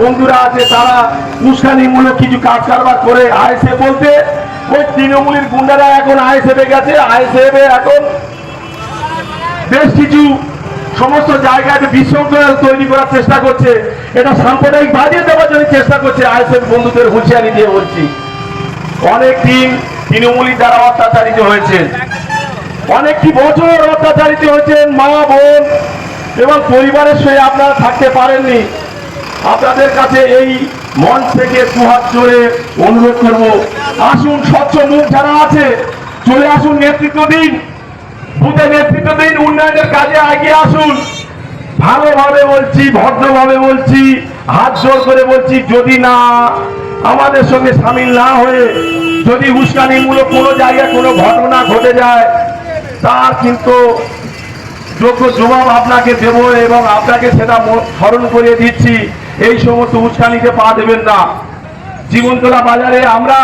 বন্ধুরা আছে তারা উস্কানিমূলক কিছু কাজ কারবার করে আইএসএফ বলতে ওই তৃণমূলের গুন্ডারা এখন আইএসএফে গেছে। আইএসএফ এখন বেশ কিছু সমস্ত জায়গায় বিশৃঙ্খলা তৈরি করার চেষ্টা করছে, এটা সাম্প্রদায়িক বাজিয়ে দেওয়ার জন্য চেষ্টা করছে। আইএসএফ বন্ধুদের হুঁশিয়ারি দিয়ে বলছি, অনেক দিন তৃণমূলী দ্বারা অত্যাচারিত হয়েছে, অনেকটি বছর অত্যাচারিত হয়েছেন, মা বোন এবং পরিবারের সঙ্গে আপনারা থাকতে পারেননি। আপনাদের কাছে এই মঞ্চ থেকে দুহাত জোড়ে অনুরোধ করব, আসুন স্বচ্ছ মুখ যারা আছে চলে আসুন, নেতৃত্ব দিন, বুথে নেতৃত্ব দিন, উন্নয়নের কাজে এগিয়ে আসুন। ভালোভাবে বলছি, ভদ্রভাবে বলছি, হাত জোর করে বলছি, যদি না আমাদের সঙ্গে সামিল না হয়ে যদি উস্কানিমূলক কোনো জায়গায় কোনো ঘটনা ঘটে যায় তার কিন্তু যোগ্য জবাব আপনাকে দেব এবং আপনাকে সেটা স্মরণ করিয়ে দিচ্ছি। এই সমস্ত উস্কানিতে পা দেবেন না। জীবনতলা বাজারে আমরা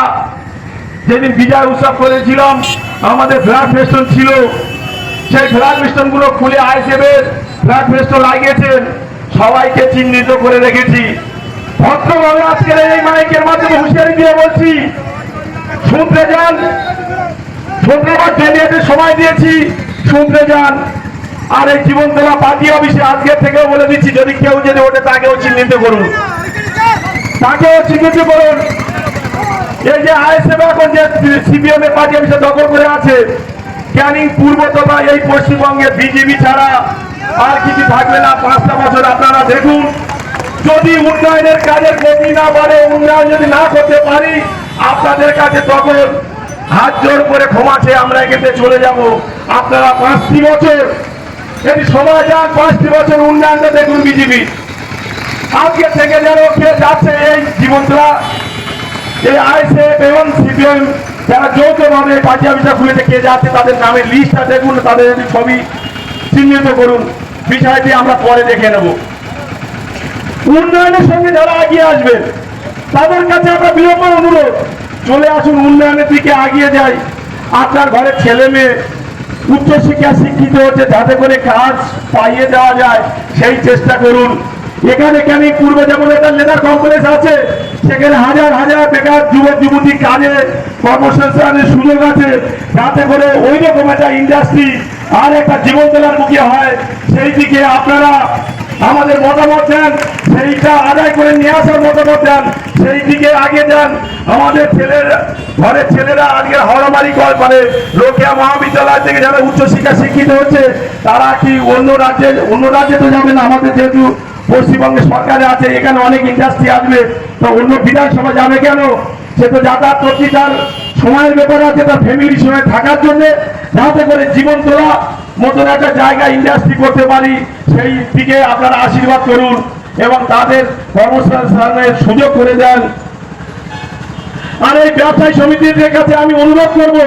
যেদিন বিজয় উৎসব করেছিলাম আমাদের ফ্ল্যাগ ফেস্টন ছিল, সেই ফ্ল্যাগ ফেস্টন গুলো খুলে আইএসএফের ফ্ল্যাগ ফেস্টন লাগিয়েছেন, সবাইকে চিহ্নিত করে রেখেছি। ভদ্রভাবে আজকের এই মাইকের মাধ্যমে হুঁশিয়ারি দিয়ে বলছি, শুনতে যান, ধন্যবাদ জানিয়ে সময় দিয়েছি, শুনতে যান। আর এই জীবনতলা পার্টি অফিসে আজকে থেকেও বলে দিচ্ছি, যদি কেউ যদি ওঠে তাকেও চিহ্নিত করুন, তাকেও চিহ্নিত করুন। এই যে আইএসএফ এখন যে সিপিএম এর পার্টি অফিসে দখল করে আছে, ক্যানিং পূর্বতলা এই পশ্চিমবঙ্গে বিজেপি ছাড়া আর কিছু থাকবে না 5টা বছর। আপনারা দেখুন, যদি উন্নয়নের কাজের গতি না বাড়ে, উন্নয়ন যদি না করতে পারি, আপনাদের কাছে তখন হাত জোর করে ক্ষমা চেয়ে আমরা এখানে চলে যাব। আপনারা 5টি বছর যদি সময় যান, 5টি বছর উন্নয়নটা দেখুন বিজেপি। আজকে থেকে যেন কে যাচ্ছে এই জীবনতলা, এই আইএসএফ এবং সিপিএম যারা যৌথভাবে পার্টি অফিসে খুলেছে, কে যাচ্ছে তাদের নামের লিস্টটা দেখুন, তাদের ছবি চিহ্নিত করুন। বিষয়টি আমরা পরে দেখে নেব। উন্নয়নের সঙ্গে যারা এগিয়ে আসবেন তাদের কাছে আমরা বিলম্ব অনুরোধ, চলে আসুন, উন্নয়নের দিকে এগিয়ে যাই। আপনার ঘরের ছেলে মেয়ে উচ্চশিক্ষা শিক্ষিত হচ্ছে, যাতে করে কাজ পাইয়ে দেওয়া যায় সেই চেষ্টা করুন। এখানে ক্যানিং পূর্বে যেমন একটা লেদার কমপ্লেক্স আছে, সেখানে হাজার হাজার বেকার যুবক যুবতী কাজে কর্মসংস্থানের সুযোগ আছে, যাতে করে ওই রকম একটা ইন্ডাস্ট্রি আর একটা জীবনতলার মুখে হয়, সেই দিকে আপনারা আমাদের মতামত দেন, সেইটা আদায় করে নিয়ে আসার মতামত দেন, সেই দিকে আগে যান। আমাদের ঘরের ছেলেরা আজকে হাওড়ামারি মানে লোকিয়া মহাবিদ্যালয় থেকে যারা উচ্চশিক্ষা শিক্ষিত হচ্ছে, তারা কি অন্য রাজ্যে তো যাবে না। আমাদের যেহেতু পশ্চিমবঙ্গে সরকারে আছে, এখানে অনেক ইন্ডাস্ট্রি আসবে, তো অন্য বিধানসভা যাবে কেন? সে তো যাতায়াত করছি, তার সময়ের ব্যাপার আছে, তার ফ্যামিলির সঙ্গে থাকার জন্য, যাতে করে জীবনতলা মতন একটা জায়গা ইন্ডাস্ট্রি করতে পারি, সেই দিকে আপনারা আশীর্বাদ করুন এবং তাদের কর্মসংস্থানের সুযোগ করে দেন। আর এই ব্যবসায়ী সমিতির কাছে আমি অনুরোধ করব,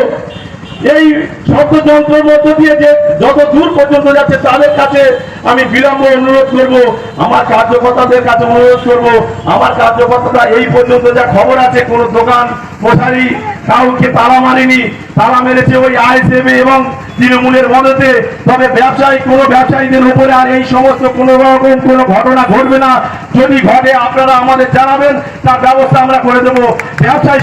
এই শব্দযন্ত্রের মধ্য দিয়ে যে যত দূর পর্যন্ত যাচ্ছে তাদের কাছে আমি বিলম্ব অনুরোধ করব, আমার কার্যকর্তাদের কাছে অনুরোধ করব। আমার কার্যকর্তারা এই পর্যন্ত যা খবর আছে, কোন দোকান মশারি কাউকে তালা মারেনি, তালা মেরেছে ওই আইএসএফ এবং তৃণমূলের মদতে। তবে কোনো ব্যবসায়ীদের উপরে আর এই সমস্ত কোনো রকম কোনো ঘটনা ঘটবে না। যদি ঘটে আপনারা আমাদের জানাবেন, তার ব্যবস্থা আমরা করে দেবো। ব্যবসায়ী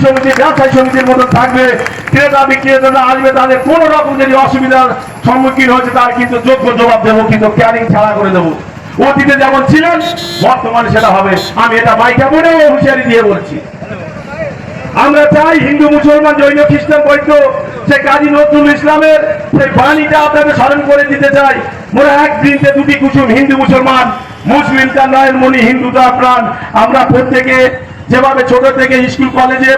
সমিতির মতো থাকবে, ক্রেতা বিক্রেতারা আসবে, তাদের কোনো রকম যদি অসুবিধার সম্মুখীন হচ্ছে তার কিন্তু যোগ্য জবাব দেবো, কিন্তু ক্যানিং ছাড়া করে দেবো। অতীতে যেমন ছিলেন বর্তমানে সেটা হবে। আমি এটা মাইকা বলে হুঁশিয়ারি দিয়ে বলছি। আমরা চাই হিন্দু মুসলমান জৈন খ্রিস্টান বৌদ্ধ সে কাজী নজরুল ইসলামের সেই বাণীটা আপনাদের স্মরণ করে দিতে চাই। মোরা এক বৃন্তে দুটি কুসুম, হিন্দু মুসলমান, মুসলিম তার নয়ন মণি, হিন্দু তার প্রাণ। আমরা প্রত্যেকে যেভাবে ছোট থেকে স্কুল কলেজে